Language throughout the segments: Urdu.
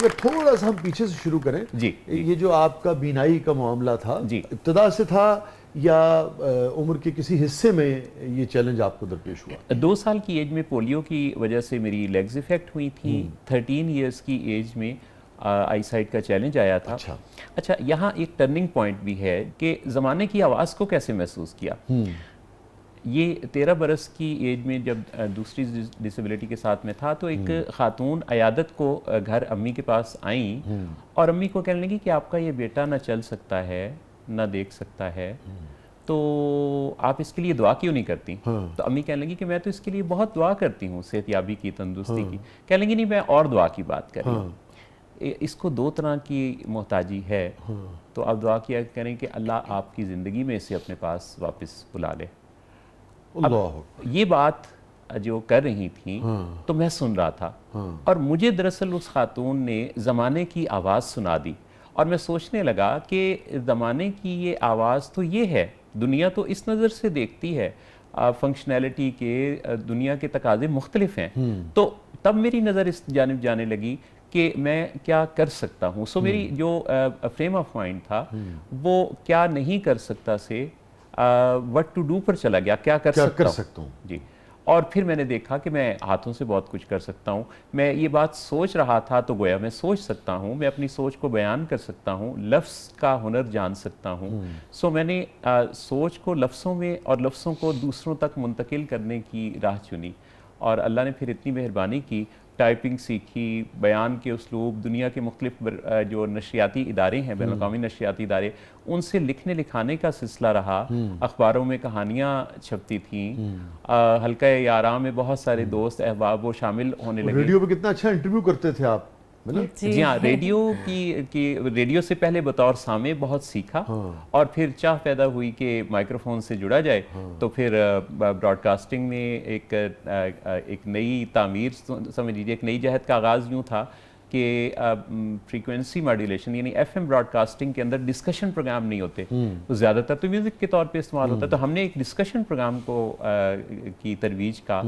اگر تھوڑا سا ہم پیچھے سے شروع کریں جی یہ جو آپ کا بینائی کا معاملہ تھا جی ابتدا سے تھا یا عمر کے کسی حصے میں یہ چیلنج آپ کو درپیش ہوا؟ 2 سال کی ایج میں پولیو کی وجہ سے میری لیگز افیکٹ ہوئی تھی. 13 ایئرس کی ایج میں آئی سائٹ کا چیلنج آیا تھا. اچھا یہاں ایک ٹرننگ پوائنٹ بھی ہے کہ زمانے کی آواز کو کیسے محسوس کیا. یہ 13 برس کی ایج میں جب دوسری ڈسیبلٹی کے ساتھ میں تھا تو ایک خاتون عیادت کو گھر امی کے پاس آئیں اور امی کو کہنے لگی کہ آپ کا یہ بیٹا نہ چل سکتا ہے نہ دیکھ سکتا ہے تو آپ اس کے لیے دعا کیوں نہیں کرتی. تو امی کہنے لگی کہ میں تو اس کے لیے بہت دعا کرتی ہوں صحت یابی کی تندرستی کی. کہنے لگی نہیں میں اور دعا کی بات کر رہی ہوں. اس کو 2 طرح کی محتاجی ہے تو آپ دعا کیا کریں کہ اللہ آپ کی زندگی میں اسے اپنے پاس واپس بلا لے. اب یہ بات جو کر رہی تھیں تو میں سن رہا تھا اور مجھے دراصل اس خاتون نے زمانے کی آواز سنا دی اور میں سوچنے لگا کہ زمانے کی یہ آواز تو یہ ہے. دنیا تو اس نظر سے دیکھتی ہے فنکشنالٹی کے, دنیا کے تقاضے مختلف ہیں. تو تب میری نظر اس جانب جانے لگی کہ میں کیا کر سکتا ہوں. سو میری جو فریم آف مائنڈ تھا وہ کیا نہیں کر سکتا سے وٹ ٹو ڈو پر چلا گیا, کیا کر سکتا ہوں. جی اور پھر میں نے دیکھا کہ میں ہاتھوں سے بہت کچھ کر سکتا ہوں. میں یہ بات سوچ رہا تھا تو گویا میں سوچ سکتا ہوں, میں اپنی سوچ کو بیان کر سکتا ہوں, لفظ کا ہنر جان سکتا ہوں. سو میں نے سوچ کو لفظوں میں اور لفظوں کو دوسروں تک منتقل کرنے کی راہ چنی اور اللہ نے پھر اتنی مہربانی کی. ٹائپنگ سیکھی, بیان کے اسلوب, دنیا کے مختلف جو نشریاتی ادارے ہیں, بین الاقوامی نشریاتی ادارے, ان سے لکھنے لکھانے کا سلسلہ رہا. اخباروں میں کہانیاں چھپتی تھیں, حلقہ یاراں میں بہت سارے دوست احباب وہ شامل ہونے لگے. ریڈیو پہ کتنا اچھا انٹرویو کرتے تھے آپ. جی ہاں, ریڈیو سے پہلے بطور سامع بہت سیکھا اور پھر چاہ پیدا ہوئی کہ مائکروفون سے جڑا جائے تو پھر براڈ کاسٹنگ میں ایک نئی تعمیر سمجھ لیجیے, ایک نئی جہت کا آغاز یوں تھا کہ فریکوینسی ماڈولیشن یعنی ایف ایم براڈ کاسٹنگ کے اندر ڈسکشن پروگرام نہیں ہوتے, تو زیادہ تر تو میوزک کے طور پہ استعمال ہوتا ہے. تو ہم نے ایک ڈسکشن پروگرام کو کی ترویج کا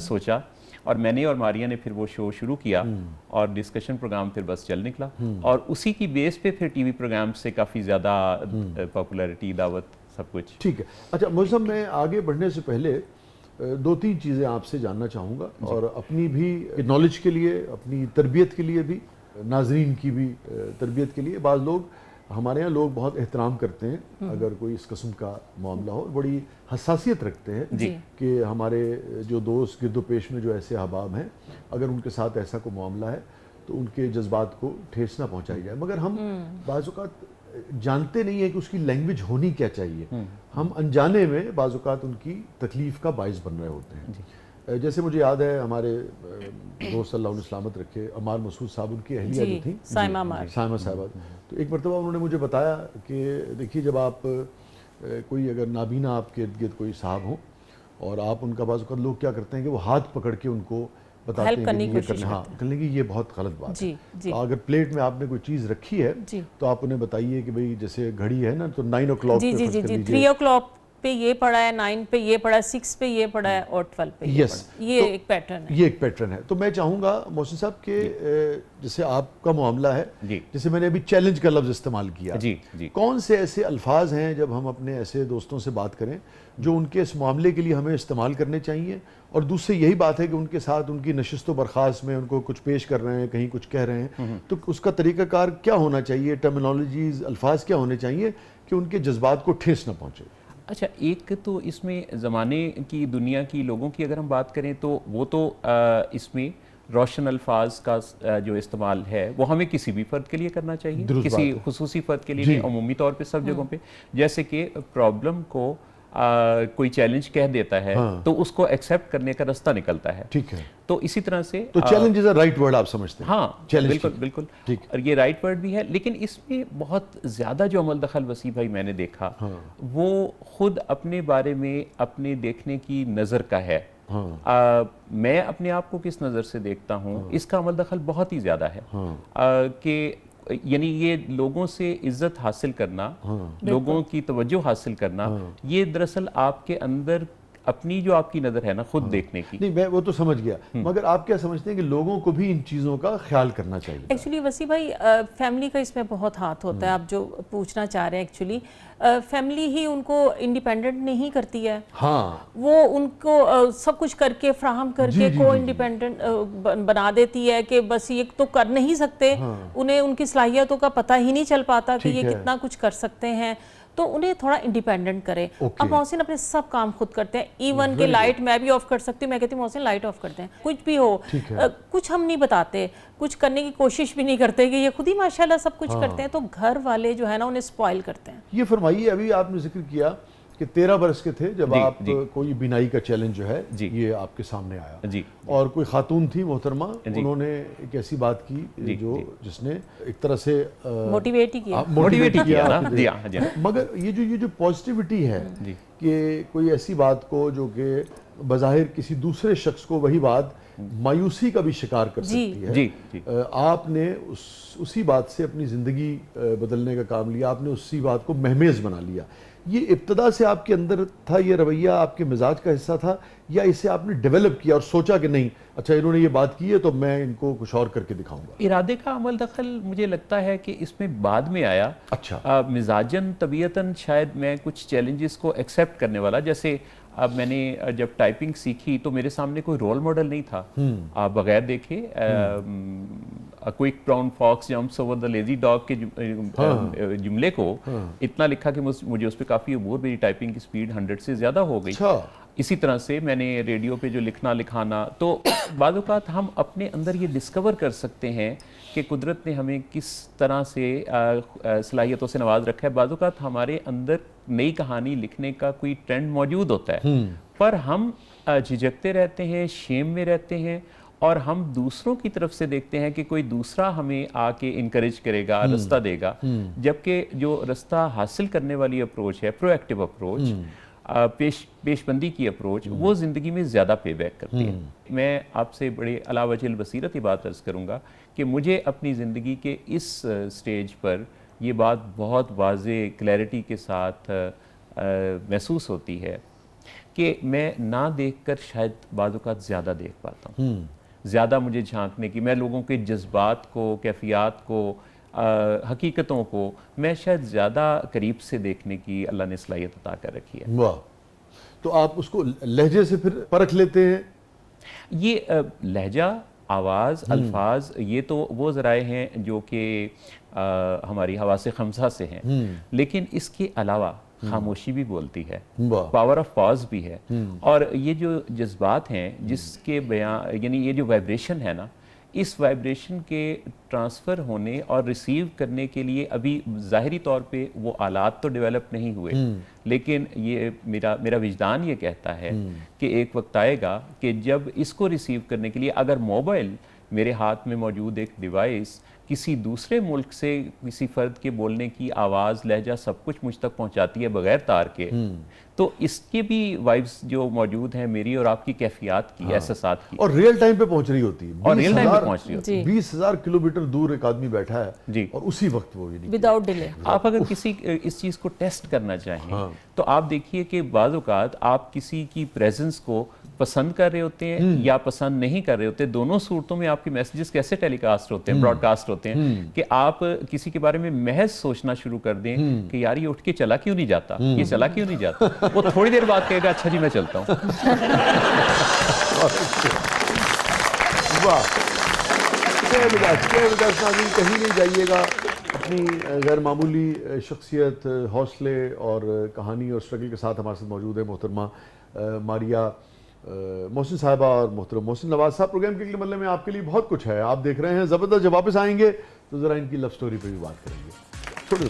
سوچا اور میں نے اور ماریا نے پھر وہ شو شروع کیا اور ڈسکشن پروگرام پھر بس چل نکلا اور اسی کی بیس پہ پھر ٹی وی پروگرام سے کافی زیادہ پاپولیرٹی, دعوت, سب کچھ. ٹھیک ہے. اچھا موسم, میں آگے بڑھنے سے پہلے 2-3 چیزیں آپ سے جاننا چاہوں گا اور اپنی بھی نالج کے لیے, اپنی تربیت کے لیے بھی, ناظرین کی بھی تربیت کے لیے. بعض لوگ ہمارے ہاں لوگ بہت احترام کرتے ہیں اگر کوئی اس قسم کا معاملہ ہو, بڑی حساسیت رکھتے ہیں کہ ہمارے جو دوست گرد و پیش میں جو ایسے احباب ہیں اگر ان کے ساتھ ایسا کوئی معاملہ ہے تو ان کے جذبات کو ٹھیس نہ پہنچائی جائے. مگر ہم بعض اوقات جانتے نہیں ہیں کہ اس کی لینگویج ہونی کیا چاہیے. ہم انجانے میں بعض اوقات ان کی تکلیف کا باعث بن رہے ہوتے ہیں. جیسے مجھے یاد ہے ہمارے دوست اللہ علیہ سلامت رکھے عمار مسعود صاحب, ان کی اہلیہ جو تھیں سائمہ صاحبہ, تو ایک مرتبہ انہوں نے مجھے بتایا کہ دیکھیے جب آپ کوئی اگر نابینا آپ کے ارد گرد کوئی صاحب ہوں اور آپ ان کا بعض اوقات لوگ کیا کرتے ہیں کہ وہ ہاتھ پکڑ کے ان کو بتاتے ہیں کہ یہ کرنے کی, یہ بہت غلط بات ہے. اگر پلیٹ میں آپ نے کوئی چیز رکھی ہے تو آپ انہیں بتائیے کہ بھئی جیسے گھڑی ہے نا تو 9 o'clock پہ فرض کر لیجیے 3 o'clock پہ یہ پڑا ہے, 9 پہ یہ پڑا ہے, 6 پہ یہ پڑا ہے اور 12 پہ یہ پڑا ہے. یہ ایک پیٹرن ہے. یہ ایک پیٹرن ہے. تو میں چاہوں گا محسن صاحب کہ جیسے آپ کا معاملہ ہے, جیسے میں نے ابھی چیلنج کا لفظ استعمال کیا, کون سے ایسے الفاظ ہیں جب ہم اپنے ایسے دوستوں سے بات کریں جو ان کے اس معاملے کے لیے ہمیں استعمال کرنے چاہیے, اور دوسری یہی بات ہے کہ ان کے ساتھ ان کی نشست و برخاست میں ان کو کچھ پیش کر رہے ہیں, کہیں کچھ کہہ رہے ہیں, تو اس کا طریقہ کار کیا ہونا چاہیے, ٹرمینالوجیز, الفاظ کیا ہونے چاہیے کہ ان کے جذبات کو ٹھیس نہ پہنچے. اچھا, ایک تو اس میں زمانے کی, دنیا کی لوگوں کی اگر ہم بات کریں تو وہ تو اس میں روشن الفاظ کا جو استعمال ہے وہ ہمیں کسی بھی فرد کے لیے کرنا چاہیے, کسی خصوصی فرد کے لیے نہیں, عمومی طور پہ سب جگہوں پہ. جیسے کہ پرابلم کو کوئی چیلنج کہہ دیتا ہے تو اس کو ایکسیپٹ کرنے کا رستہ نکلتا ہے. ٹھیک ہے. تو اسی طرح سے تو challenge is a right word آپ سمجھتے ہیں؟ ہاں بالکل بالکل, اور یہ رائٹ ورڈ بھی ہے. لیکن اس میں بہت زیادہ جو عمل دخل وسیع بھائی میں نے دیکھا وہ خود اپنے بارے میں اپنے دیکھنے کی نظر کا ہے. میں اپنے آپ کو کس نظر سے دیکھتا ہوں اس کا عمل دخل بہت ہی زیادہ ہے کہ یعنی یہ لوگوں سے عزت حاصل کرنا, لوگوں کی توجہ حاصل کرنا, یہ دراصل آپ کے اندر اپنی جو آپ کی نظر ہے نا خود دیکھنے کی. نہیں میں وہ تو سمجھ گیا, مگر آپ کیا سمجھتے ہیں کہ لوگوں کو بھی ان چیزوں کا خیال کرنا چاہیے؟ ایکچولی وسیع بھائی فیملی کا اس میں بہت ہاتھ ہوتا ہے. آپ جو پوچھنا چاہ رہے ہیں ایکچولی فیملی ہی ان کو انڈیپینڈنٹ نہیں کرتی ہے. ہاں وہ ان کو سب کچھ کر کے فراہم کر کے کو انڈیپینڈنٹ بنا دیتی ہے کہ بس یہ تو کر نہیں سکتے, انہیں ان کی صلاحیتوں کا پتہ ہی نہیں چل پاتا کہ یہ کتنا کچھ کر سکتے ہیں, تو انہیں تھوڑا انڈیپینڈنٹ کرے. اب محسن اپنے سب کام خود کرتے ہیں, ایون کہ لائٹ میں بھی آف کر سکتی ہوں, میں کہتی ہوں محسن لائٹ آف کرتے ہیں, کچھ بھی ہو, کچھ ہم نہیں بتاتے, کچھ کرنے کی کوشش بھی نہیں کرتے کہ یہ خود ہی ماشاءاللہ سب کچھ کرتے ہیں, تو گھر والے جو ہے نا انہیں سپوائل کرتے ہیں. یہ فرمائیے, ابھی آپ نے ذکر کیا کہ 13 برس کے تھے جب آپ کوئی بینائی کا چیلنج جو ہے یہ آپ کے سامنے آیا, اور کوئی خاتون تھی محترمہ, انہوں نے ایک ایسی بات کی جو جس نے ایک طرح سے موٹیویٹ کیا. مگر یہ جو پازیٹیوٹی ہے کہ کوئی ایسی بات کو جو کہ بظاہر کسی دوسرے شخص کو وہی بات مایوسی کا بھی شکار کر سکتی ہے, آپ نے اسی بات سے اپنی زندگی بدلنے کا کام لیا, آپ نے اسی بات کو مہمیز بنا لیا. یہ ابتدا سے آپ کے اندر تھا, یہ رویہ آپ کے مزاج کا حصہ تھا, یا اسے آپ نے ڈیولپ کیا اور سوچا کہ نہیں اچھا انہوں نے یہ بات کی ہے تو میں ان کو کچھ اور کر کے دکھاؤں گا؟ ارادے کا عمل دخل مجھے لگتا ہے کہ اس میں بعد میں آیا. اچھا مزاجن طبیعتاً شاید میں کچھ چیلنجز کو ایکسیپٹ کرنے والا, جیسے اب میں نے جب ٹائپنگ سیکھی تو میرے سامنے کوئی رول ماڈل نہیں تھا. آپ بغیر دیکھے quick brown Fox jumps over the lazy dog کے جملے کو اتنا لکھا کہ مجھے اس پہ کافی عبور, میری ٹائپنگ کی سپیڈ 100 سے زیادہ ہو گئی. اسی طرح سے میں نے ریڈیو پہ جو لکھنا لکھانا, تو بعض اوقات ہم اپنے اندر یہ ڈسکور کر سکتے ہیں کہ قدرت نے ہمیں کس طرح سے صلاحیتوں سے نواز رکھا ہے. بعض اوقات ہمارے اندر نئی کہانی لکھنے کا کوئی ٹرینڈ موجود ہوتا ہے, پر ہم جھجکتے رہتے ہیں, شیم میں رہتے ہیں, اور ہم دوسروں کی طرف سے دیکھتے ہیں کہ کوئی دوسرا ہمیں آ کے انکریج کرے گا, رستہ دے گا, جبکہ جو رستہ حاصل کرنے والی اپروچ ہے, پرو ایکٹیو اپروچ, پیش بندی کی اپروچ, وہ زندگی میں زیادہ پے بیک کرتی ہے. میں آپ سے بڑے علا وجہ البصیرت یہ بات عرض کروں گا کہ مجھے اپنی زندگی کے اس سٹیج پر یہ بات بہت واضح کلیئرٹی کے ساتھ محسوس ہوتی ہے کہ میں نہ دیکھ کر شاید بعض اوقات زیادہ دیکھ پاتا ہوں, زیادہ مجھے جھانکنے کی, میں لوگوں کے جذبات کو, کیفیات کو, حقیقتوں کو میں شاید زیادہ قریب سے دیکھنے کی اللہ نے صلاحیت عطا کر رکھی ہے. واہ, تو آپ اس کو لہجے سے پھر پرکھ لیتے ہیں؟ یہ لہجہ, آواز, الفاظ, یہ تو وہ ذرائع ہیں جو کہ ہماری حواس خمسہ سے ہیں, لیکن اس کے علاوہ خاموشی بھی بولتی ہے, پاور آف پاز بھی ہے, اور یہ جو جذبات ہیں جس کے بیان, یعنی یہ جو وائبریشن ہے نا, اس وائبریشن کے ٹرانسفر ہونے اور ریسیو کرنے کے لیے ابھی ظاہری طور پہ وہ آلات تو ڈیولپ نہیں ہوئے, لیکن یہ میرا وجدان یہ کہتا ہے کہ ایک وقت آئے گا کہ جب اس کو ریسیو کرنے کے لیے اگر موبائل میرے ہاتھ میں موجود ایک ڈیوائس کسی دوسرے ملک سے کسی فرد کے بولنے کی آواز, لہجہ, سب کچھ مجھ تک پہنچاتی ہے بغیر تار کے, تو اس کے بھی وائبس جو موجود ہیں میری اور آپ کی کیفیات کی, احساسات کی, اور ریئل ٹائم پہ پہنچ رہی ہوتی ہے, اور ریئل ٹائم پہ پہنچ رہی ہوتی ہے. 20,000 کلومیٹر دور ایک آدمی بیٹھا ہے اور اسی وقت وہ وداؤٹ ڈیلے. آپ اگر کسی اس چیز کو ٹیسٹ کرنا چاہیں تو آپ دیکھیے کہ بعض اوقات آپ کسی کی پریزنس کو پسند کر رہے ہوتے ہیں یا پسند نہیں کر رہے ہوتے, دونوں صورتوں میں آپ کے میسیجز کیسے ٹیلی کاسٹ ہوتے ہیں, براڈ کاسٹ ہوتے ہیں, کہ آپ کسی کے بارے میں محض سوچنا شروع کر دیں کہ یار یہ اٹھ کے چلا کیوں نہیں جاتا, یہ چلا کیوں نہیں جاتا, وہ تھوڑی دیر بعد کہے گا اچھا جی میں چلتا ہوں. واہ, کہیں نہیں جائیے گا, اپنی غیر معمولی شخصیت, حوصلے اور کہانی اور اسٹرگل کے ساتھ ہمارے ساتھ موجود ہے محترمہ ماریہ محسن صاحبہ اور محترم محسن نواز صاحب. پروگرام کے مطلب میں آپ کے لیے بہت کچھ ہے, آپ دیکھ رہے ہیں زبردست. جب واپس آئیں گے تو ذرا ان کی لو سٹوری پہ بھی بات کریں گے. چھوٹے